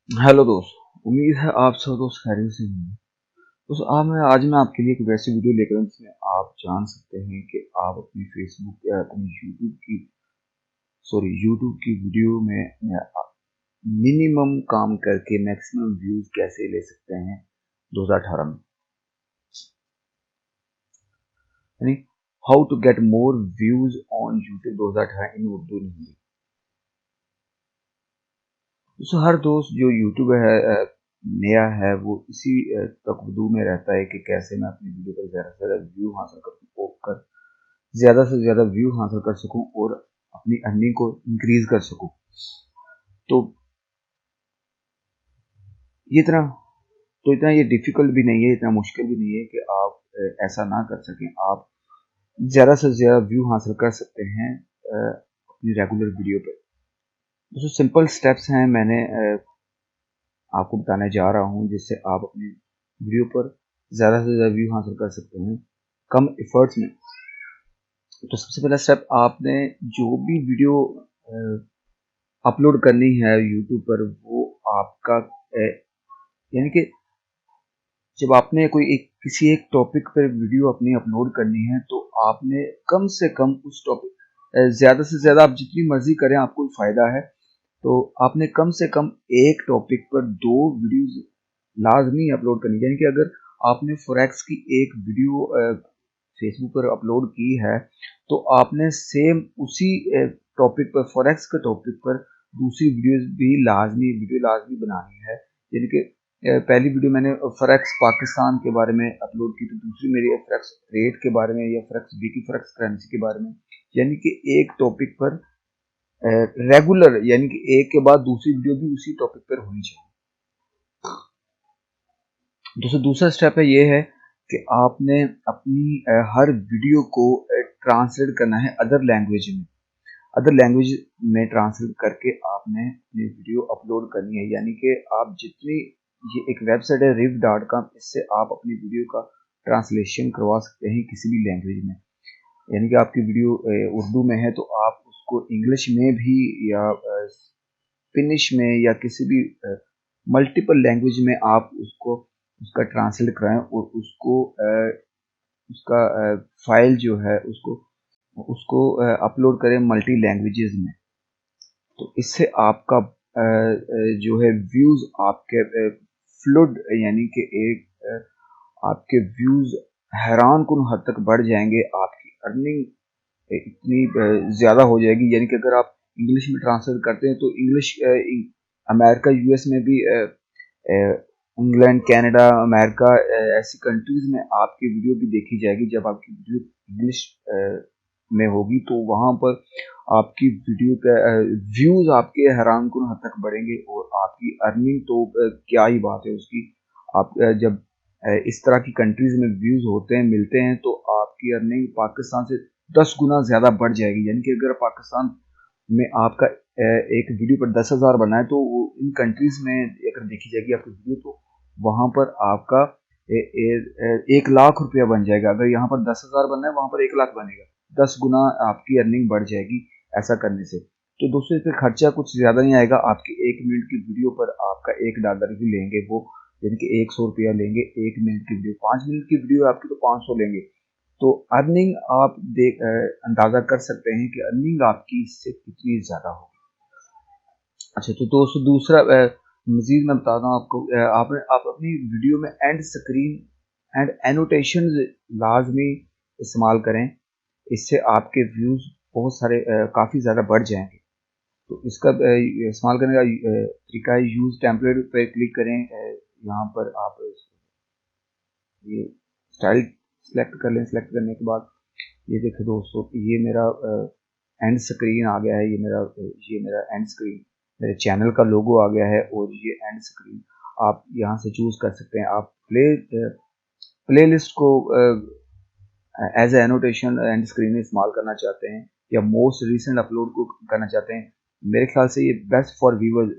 Hello दोस्त। उम्मीद है आप सब दोस्त खैरियत से होंगे। दोस्त आज मैं आपके लिए एक वैसी वीडियो लेकर आया हूं जिसमें आप जान सकते हैं कि आप अपनी फेसबुक या अपनी यूट्यूब की वीडियो में मिनिमम काम करके मैक्सिमम व्यूज कैसे ले सकते हैं 2018 में, यानी how to get more views on YouTube 2018 in Urdu and Hindi. दोस्तों हर दोस्त जो यूट्यूब है नया है वो इसी तकदू में रहता है कि कैसे मैं अपनी वीडियो पर ज़्यादा से ज़्यादा व्यू हासिल कर ज़्यादा से ज़्यादा व्यू हासिल कर सकूं और अपनी अर्निंग को इंक्रीज कर सकूं। तो ये इतना इतना ये डिफिकल्ट भी नहीं है, इतना मुश्किल भी नहीं है कि आप ऐसा ना कर सकें। आप ज़्यादा से ज़्यादा व्यू हासिल कर सकते हैं अपनी रेगुलर वीडियो पर। दोस्तों सिंपल स्टेप्स हैं, मैंने आपको बताने जा रहा हूं जिससे आप अपनी वीडियो पर ज़्यादा से ज़्यादा व्यू हासिल कर सकते हैं कम एफर्ट्स में। तो सबसे पहला स्टेप, आपने जो भी वीडियो अपलोड करनी है यूट्यूब पर वो आपका यानी कि जब आपने कोई किसी एक टॉपिक पर वीडियो अपनी अपलोड करनी है तो आपने कम से कम उस टॉपिक ज़्यादा से ज़्यादा आप जितनी मर्जी करें आपको फ़ायदा है। तो आपने कम से कम एक टॉपिक पर 2 वीडियोस लाजमी अपलोड करनी है। यानी कि अगर आपने फॉरेक्स की एक वीडियो फेसबुक पर अपलोड की है तो आपने सेम उसी टॉपिक पर, फॉरेक्स के टॉपिक पर दूसरी वीडियो लाजमी बनानी है। यानी कि पहली वीडियो मैंने फॉरेक्स पाकिस्तान के बारे में अपलोड की, तो दूसरी मेरी फॉरेक्स रेट के बारे में या फॉरेक्स वीकी फॉरेक्स करेंसी के बारे में। यानी कि एक टॉपिक पर रेगुलर, यानी कि एक के बाद दूसरी वीडियो भी उसी टॉपिक पर होनी चाहिए। दोस्तों दूसरा स्टेप है ये है कि आपने अपनी हर वीडियो को ट्रांसलेट करना है अदर लैंग्वेज में ट्रांसलेट करके आपने अपनी वीडियो अपलोड करनी है। यानी कि आप जितनी, ये एक वेबसाइट है riv.com, इससे आप अपनी वीडियो का ट्रांसलेशन करवा सकते हैं किसी भी लैंग्वेज में। यानी कि आपकी वीडियो उर्दू में है तो आप उसको इंग्लिश में भी या फिनिश में या किसी भी मल्टीपल लैंग्वेज में आप उसको उसका ट्रांसलेट कराएं और उसको उसका फाइल जो है उसको उसको अपलोड करें मल्टी लैंग्वेजेस में। तो इससे आपका जो है व्यूज आपके फ्लूड, यानी कि आपके व्यूज हैरान कुन हद तक बढ़ जाएंगे। आपकी अर्निंग इतनी ज़्यादा हो जाएगी। यानी कि अगर आप इंग्लिश में ट्रांसलेट करते हैं तो इंग्लिश अमेरिका यूएस में भी, इंग्लैंड कनाडा अमेरिका ऐसी कंट्रीज़ में आपकी वीडियो भी देखी जाएगी। जब आपकी वीडियो इंग्लिश में होगी तो वहाँ पर आपकी वीडियो का व्यूज़ आपके हैरान कुन हद तक बढ़ेंगे और आपकी अर्निंग तो क्या ही बात है उसकी। आप जब इस तरह की कंट्रीज़ में व्यूज़ होते हैं, मिलते हैं, तो आपकी अर्निंग पाकिस्तान से 10 गुना ज़्यादा बढ़ जाएगी। यानी कि अगर पाकिस्तान में आपका एक वीडियो पर 10,000 बना है तो वो इन कंट्रीज़ में अगर देखी जाएगी आपकी वीडियो तो वहाँ पर आपका 1 लाख रुपया बन जाएगा। अगर यहाँ पर 10,000 बनना है वहाँ पर 1 लाख बनेगा, 10 गुना आपकी अर्निंग बढ़ जाएगी ऐसा करने से। तो दोस्तों इस पर खर्चा कुछ ज़्यादा नहीं आएगा। आपकी 1 मिनट की वीडियो पर आपका $1 ही लेंगे वो, यानी कि 100 रुपया लेंगे 1 मिनट की वीडियो। 5 मिनट की वीडियो आपकी तो 500 लेंगे। तो अर्निंग आप अंदाज़ा कर सकते हैं कि अर्निंग आपकी इससे कितनी ज़्यादा होगी। अच्छा, तो दोस्तों दूसरा मज़ीद मैं बताता हूँ आपको, आप अपनी वीडियो में एंड स्क्रीन एंड एनोटेशन लाजमी इस्तेमाल करें। इससे आपके व्यूज़ बहुत सारे काफ़ी ज़्यादा बढ़ जाएंगे। तो इसका इस्तेमाल करने का तरीका है, यूज़ टेम्पलेट पर क्लिक करें। यहाँ पर आप ये स्टाइल सेलेक्ट कर लें। सेलेक्ट करने के बाद ये देखिए दोस्तों, ये मेरा एंड स्क्रीन आ गया है। ये मेरा एंड स्क्रीन, मेरे चैनल का लोगो आ गया है और ये एंड स्क्रीन आप यहाँ से चूज़ कर सकते हैं। आप प्ले लिस्ट को as a annotation end screen में इस्तेमाल करना चाहते हैं या मोस्ट रिसेंट अपलोड को करना चाहते हैं, मेरे ख्याल से ये बेस्ट फॉर व्यूअर।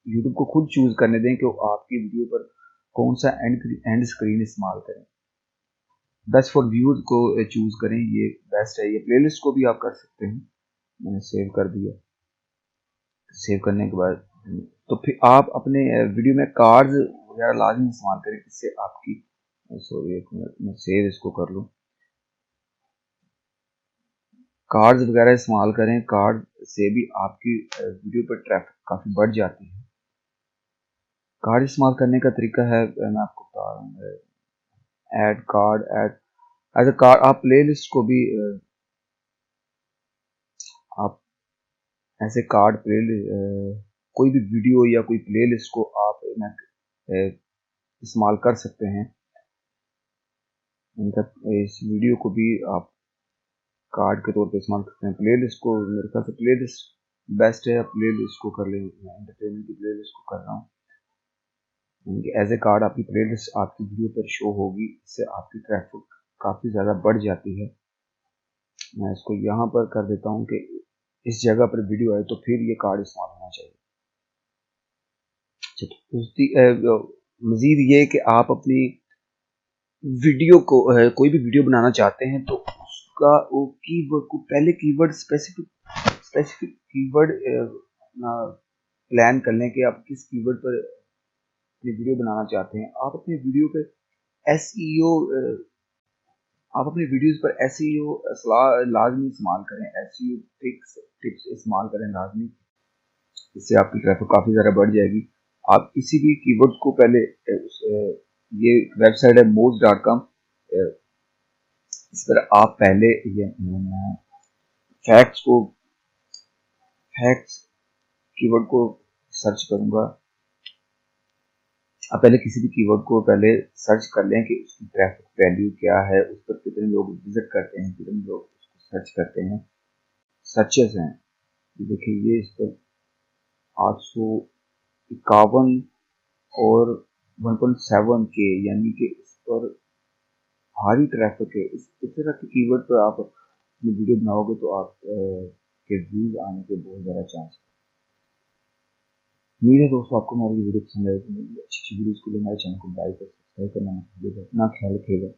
यूट्यूब को खुद चूज़ करने दें कि आपकी वीडियो पर कौन सा एंड स्क्रीन इस्तेमाल करें। बेस्ट फॉर व्यूअर को चूज़ करें, ये बेस्ट है। ये प्लेलिस्ट को भी आप कर सकते हैं। मैंने सेव कर दिया। सेव करने के बाद तो फिर आप अपने वीडियो में कार्ड्स वगैरह लाजमी इस्तेमाल करें, इससे आपकी, सॉरी एक मिनट मैं सेव इसको कर लूँ, कार्ड्स वगैरह इस्तेमाल करें, कार्ड से भी आपकी वीडियो पर ट्रैफिक काफ़ी बढ़ जाती है। कार्ड इस्तेमाल करने का तरीका है, मैं आपको बता रहा हूँ, add card, add as a card, आप प्ले लिस्ट को भी आप ऐसे कार्ड कोई भी वीडियो या कोई प्ले लिस्ट को आप इस्तेमाल कर सकते हैं। इनका इस वीडियो को भी आप कार्ड के तौर पे इस्तेमाल करते हैं। प्ले लिस्ट को, मेरे ख्याल से प्ले लिस्ट बेस्ट है, प्ले लिस्ट को कर लें, मैं एंटरटेनमेंट की प्ले लिस्ट को कर रहा हूँ। एज ए कार्ड आपकी प्ले लिस्ट आपकी वीडियो पर शो होगी, इससे आपकी ट्रैफिक काफ़ी ज़्यादा बढ़ जाती है। मैं इसको यहाँ पर कर देता हूँ कि इस जगह पर वीडियो आए तो फिर ये कार्ड इस्तेमाल होना चाहिए। मज़ीद ये कि आप अपनी वीडियो को कोई भी वीडियो बनाना चाहते हैं तो उसका वो कीवर्ड को पहले कीवर्ड स्पेसिफिक कीवर्ड प्लान कर लें कि आप किस कीवर्ड पर अपनी वीडियो बनाना चाहते हैं। आप अपनी वीडियो पे एसईओ आप अपनी वीडियोस पर एसईओ लाजमी इस्तेमाल करें, एसईओ टिप्स इस्तेमाल करें लाजमी, इससे आपकी ट्रैफिक काफ़ी ज़्यादा बढ़ जाएगी। आप किसी भी कीवर्ड को पहले ये वेबसाइट है moz.com, इस पर आप पहले ये फैक्ट्स को फैक्ट्स कीवर्ड को सर्च करूंगा। आप पहले किसी भी कीवर्ड को पहले सर्च कर लें कि उसकी ट्रैफिक वैल्यू क्या है, उस पर कितने लोग विजिट करते हैं, कितने लोग उसको सर्च करते हैं। सर्चेस हैं, देखिए ये इस पर 851 और 1.7 के, यानी कि इस पर भारी ट्रैफिक है। इस तरह के कीवर्ड पर आप अपनी वीडियो बनाओगे तो आप के व्यूज आने के बहुत ज़्यादा चांस। उम्मीद है दोस्तों आपको हमारी वीडियो पसंद आएगी। अच्छी अच्छी वीडियोज़ के लिए हमारे चैनल को लाइक और सब्सक्राइब करना मत भूलिएगा। अपना ख्याल रखिएगा।